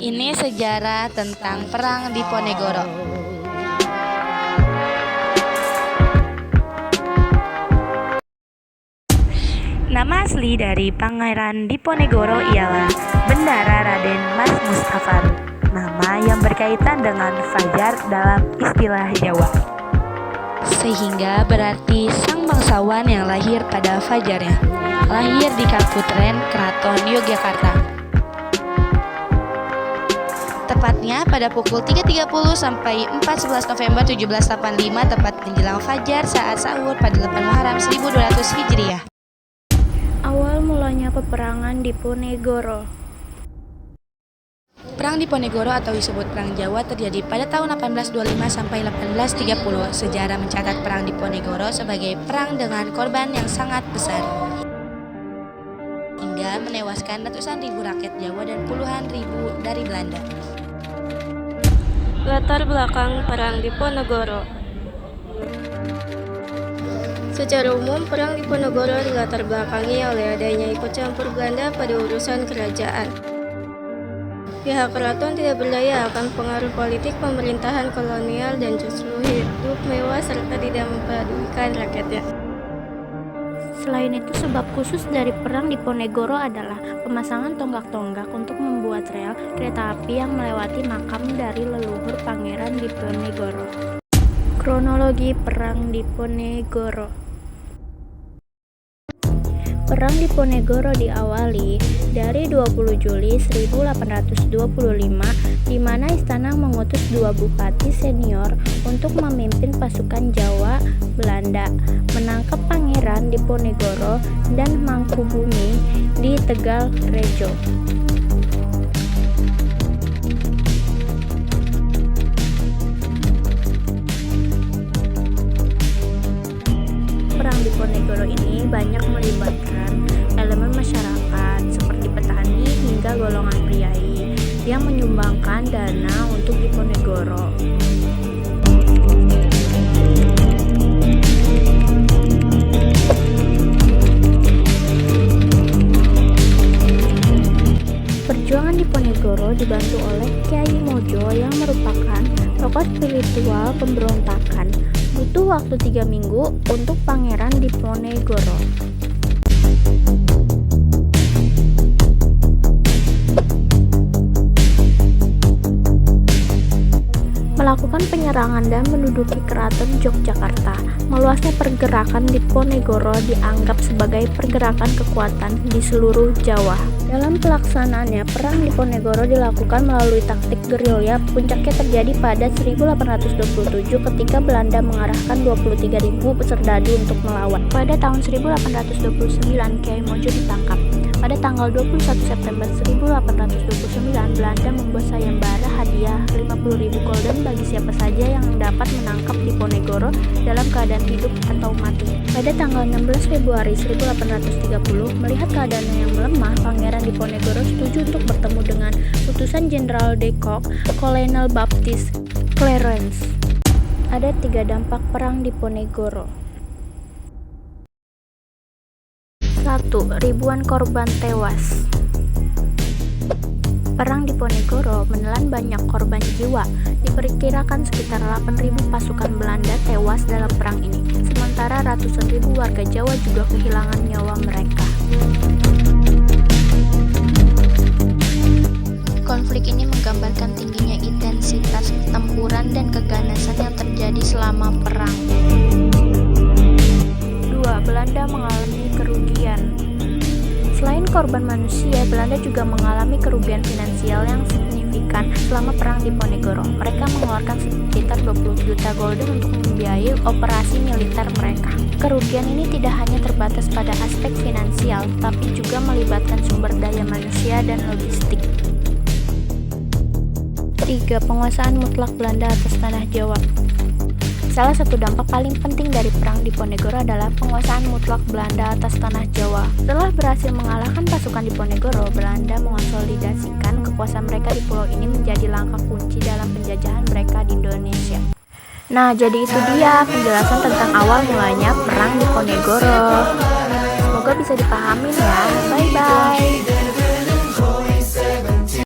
Ini sejarah tentang Perang Diponegoro. Nama asli dari Pangeran Diponegoro ialah Bendara Raden Mas Mustafaru, nama yang berkaitan dengan fajar dalam istilah Jawa. Sehingga berarti sang bangsawan yang lahir pada fajarnya, lahir di Kaputren Keraton Yogyakarta. Tepatnya pada pukul 3.30 sampai 4.11 November 1785 tepat menjelang fajar saat sahur pada 8 Muharram 1200 Hijriah. Awal mulanya peperangan Diponegoro. Perang Diponegoro atau disebut Perang Jawa terjadi pada tahun 1825 sampai 1830. Sejarah mencatat Perang Diponegoro sebagai perang dengan korban yang sangat besar, hingga menewaskan ratusan ribu rakyat Jawa dan puluhan ribu dari Belanda. Latar belakang Perang Diponegoro. Secara umum, Perang Diponegoro dilatar belakangi oleh adanya ikut campur Belanda pada urusan kerajaan. Pihak keraton tidak berdaya akan pengaruh politik pemerintahan kolonial dan justru hidup mewah serta tidak mempedulikan rakyatnya. Selain itu, sebab khusus dari Perang Diponegoro adalah pemasangan tonggak-tonggak untuk membuat rel kereta api yang melewati makam dari leluhur Pangeran Diponegoro. Kronologi Perang Diponegoro. Perang Diponegoro diawali dari 20 Juli 1825 di mana istana mengutus dua bupati senior untuk memimpin pasukan Jawa Belanda menangkap Pangeran Diponegoro dan Mangkubumi di Tegal Rejo. Perang Diponegoro ini banyak melibatkan elemen masyarakat seperti petani hingga golongan priai yang menyumbangkan dana untuk Diponegoro. Perjuangan Diponegoro dibantu oleh Kyai Mojo yang merupakan tokoh spiritual pemberontakan. Butuh waktu 3 minggu untuk Pangeran Diponegoro. Melakukan penyerangan dan menduduki keraton Yogyakarta. Meluasnya pergerakan Diponegoro dianggap sebagai pergerakan kekuatan di seluruh Jawa. Dalam pelaksanaannya, Perang Diponegoro dilakukan melalui taktik gerilya. Puncaknya terjadi pada 1827 ketika Belanda mengarahkan 23.000 serdadu untuk melawan. Pada tahun 1829, Kyai Mojo ditangkap. Pada tanggal 21 September 1829, Belanda membuat sayembara hadiah 50.000 gulden bagi siapa saja yang dapat menangkap Diponegoro dalam keadaan hidup atau mati. Pada tanggal 16 Februari 1830, melihat keadaannya yang melemah, Pangeran Diponegoro setuju untuk bertemu dengan utusan Jenderal de Kock, Kolonel Baptist Clarence. Ada 3 dampak Perang Diponegoro. 1. Ribuan korban tewas. Perang Diponegoro menelan banyak korban jiwa. Diperkirakan sekitar 8.000 pasukan Belanda tewas dalam perang ini, sementara ratusan ribu warga Jawa juga kehilangan nyawa mereka. Konflik ini menggambarkan tingginya intensitas pertempuran dan keganasan yang terjadi selama perang. 2. Belanda mengalami kerugian. Selain korban manusia, Belanda juga mengalami kerugian finansial yang signifikan selama Perang Diponegoro. Mereka mengeluarkan sekitar 20 juta gulden untuk membiayai operasi militer mereka. Kerugian ini tidak hanya terbatas pada aspek finansial, tapi juga melibatkan sumber daya manusia dan logistik. 3. Penguasaan mutlak Belanda atas tanah Jawa. Salah satu dampak paling penting dari Perang Diponegoro adalah penguasaan mutlak Belanda atas tanah Jawa. Setelah berhasil mengalahkan pasukan Diponegoro, Belanda mengonsolidasikan kekuasaan mereka di pulau ini menjadi langkah kunci dalam penjajahan mereka di Indonesia. Nah, jadi itu dia penjelasan tentang awal mulanya Perang Diponegoro. Semoga bisa dipahamin ya. Bye-bye.